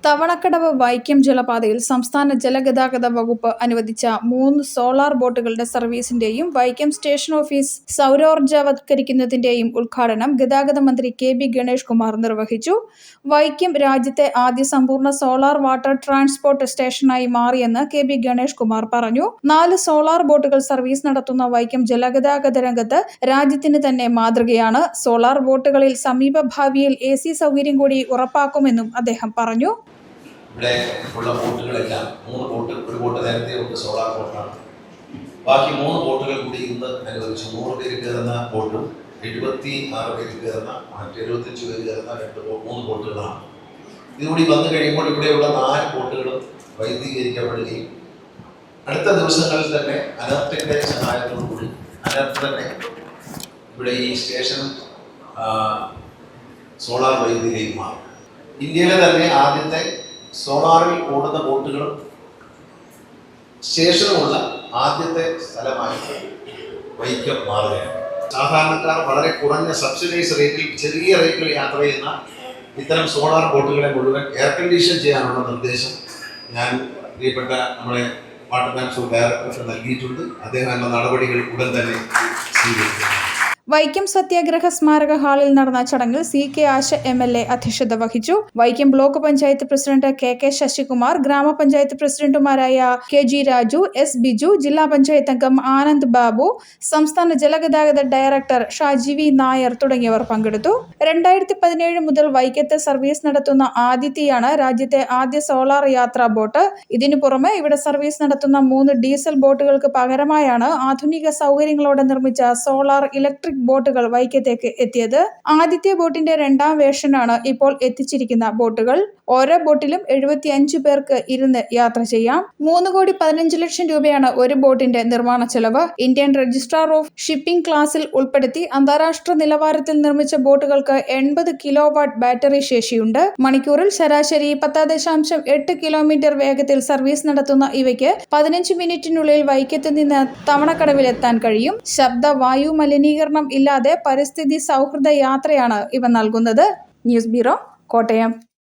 തവണക്കടവ് വൈക്കം ജലപാതയിൽ സംസ്ഥാന ജലഗതാഗത വകുപ്പ് അനുവദിച്ച 3 സോളാർ ബോട്ടുകളുടെ സർവീസിന്റെയും വൈക്കം സ്റ്റേഷൻ ഓഫീസ് സൗരോർജ്ജവത്കരിക്കുന്നതിന്റെയും ഉദ്ഘാടനം ഗതാഗത മന്ത്രി കെ.ബി. ഗണേഷ് കുമാർ നിർവഹിച്ചു. വൈക്കം രാജ്യത്തെ ആദ്യ സമ്പൂർണ്ണ സോളാർ വാട്ടർ ട്രാൻസ്പോർട്ട് സ്റ്റേഷനായി മാറിയെന്ന് കെ.ബി. ഗണേഷ് കുമാർ പറഞ്ഞു. 4 സോളാർ ബോട്ടുകൾ സർവീസ് നടത്തുന്ന വൈക്കം ജലഗതാഗത രംഗത്ത് രാജ്യത്തിന് തന്നെ മാതൃകയാണ്. സോളാർ ബോട്ടുകളിൽ സമീപ ഭാവിയിൽ AC സൗകര്യം കൂടി ഉറപ്പാക്കുമെന്നും അദ്ദേഹം പറഞ്ഞു. ഇവിടെ ഉള്ള ബോട്ടുകളെല്ലാം 3 ബോട്ട്, ഒരു ബോട്ട് നേരത്തെ ഉണ്ട് സോളാർ ബോട്ടാണ്. ബാക്കി 3 ബോട്ടുകൾ കൂടി ഇന്ന് അനുവദിച്ചു. 100 പേര് കയറുന്ന ബോട്ടും 76 പേര് കയറുന്ന 75 പേര് കയറുന്ന 3 ബോട്ടുകളാണ്. ഇതുകൂടി വന്നു കഴിയുമ്പോൾ ഇവിടെയുള്ള 4 ബോട്ടുകളും വൈദ്യുതീകരിക്കപ്പെടുകയും അടുത്ത ദിവസങ്ങളിൽ തന്നെ അനർട്ടിന്റെ സഹായത്തോടുകൂടി അനർട്ട് തന്നെ ഇവിടെ ഈ സ്റ്റേഷൻ സോളാർ വൈദ്യുതിയിലേക്ക് മാറും. ഇന്ത്യയിലെ തന്നെ ആദ്യത്തെ സോളാറിൽ ഓടുന്ന ബോട്ടുകളും സ്റ്റേഷനുമുള്ള ആദ്യത്തെ സ്ഥലമായിട്ട് വൈക്കം മാറുകയാണ്. സാധാരണക്കാർ വളരെ കുറഞ്ഞ സബ്സിഡൈസ് റേറ്റിൽ, ചെറിയ റേറ്റിൽ യാത്ര ചെയ്യുന്ന ഇത്തരം സോളാർ ബോട്ടുകളെ മുഴുവൻ എയർ കണ്ടീഷൻ ചെയ്യാനുള്ള നിർദ്ദേശം ഞാൻ പ്രിയപ്പെട്ട നമ്മുടെ വാട്ടർ ട്രാൻസ്പോർട്ട് ഡയറക്ടർക്ക് നൽകിയിട്ടുണ്ട്. അദ്ദേഹം എന്ന നടപടികൾ ഉടൻ തന്നെ സ്വീകരിക്കും. വൈക്കം സത്യാഗ്രഹ സ്മാരക ഹാളിൽ നടന്ന ചടങ്ങിൽ CK ആശ MLA അധ്യക്ഷത വഹിച്ചു. Vaikom block panchayat president KK Sasikumar, ഗ്രാമപഞ്ചായത്ത് പ്രസിഡന്റുമാരായ KG രാജു, S ബിജു, ജില്ലാ പഞ്ചായത്ത് അംഗം ആനന്ദ് ബാബു, സംസ്ഥാന ജലഗതാഗത ഡയറക്ടർ ഷാജി V നായർ തുടങ്ങിയവർ പങ്കെടുത്തു. 2017 മുതൽ വൈക്കത്ത് സർവീസ് നടത്തുന്ന ആദ്യത്തെയാണ് രാജ്യത്തെ ആദ്യ സോളാർ യാത്രാ ബോട്ട്. ഇതിനു പുറമെ ഇവിടെ സർവീസ് നടത്തുന്ന 3 ഡീസൽ ബോട്ടുകൾക്ക് പകരമായാണ് ആധുനിക സൗകര്യങ്ങളോടെ നിർമ്മിച്ച സോളാർ ഇലക്ട്രിക് ബോട്ടുകൾ വൈക്കത്തേക്ക് എത്തിയത്. ആദ്യത്തെ ബോട്ടിന്റെ 2ാം വേർഷനാണ് ഇപ്പോൾ എത്തിച്ചിരിക്കുന്ന ബോട്ടുകൾ. ഓരോ ബോട്ടിലും 75 പേർക്ക് ഇരുന്ന് യാത്ര ചെയ്യാം. 3,15 ലക്ഷം രൂപയാണ് ഒരു ബോട്ടിന്റെ നിർമ്മാണ ചെലവ്. ഇന്ത്യൻ രജിസ്ട്രാർ ഓഫ് ഷിപ്പിംഗ് ക്ലാസിൽ ഉൾപ്പെടുത്തി അന്താരാഷ്ട്ര നിലവാരത്തിൽ നിർമ്മിച്ച ബോട്ടുകൾക്ക് 80 കിലോവാട്ട് ബാറ്ററി ശേഷിയുണ്ട്. മണിക്കൂറിൽ ശരാശരി 10.8 കിലോമീറ്റർ വേഗത്തിൽ സർവീസ് നടത്തുന്ന ഇവയ്ക്ക് 15 മിനിറ്റിനുള്ളിൽ വൈക്കത്ത് നിന്ന് തവണക്കടവിലെത്താൻ കഴിയും. ശബ്ദ വായു മലിനീകരണം ഇല്ലാതെ പരിസ്ഥിതി സൗഹൃദ യാത്രയാണ് ഇവ നൽകുന്നത്. News bureau, Kottayam.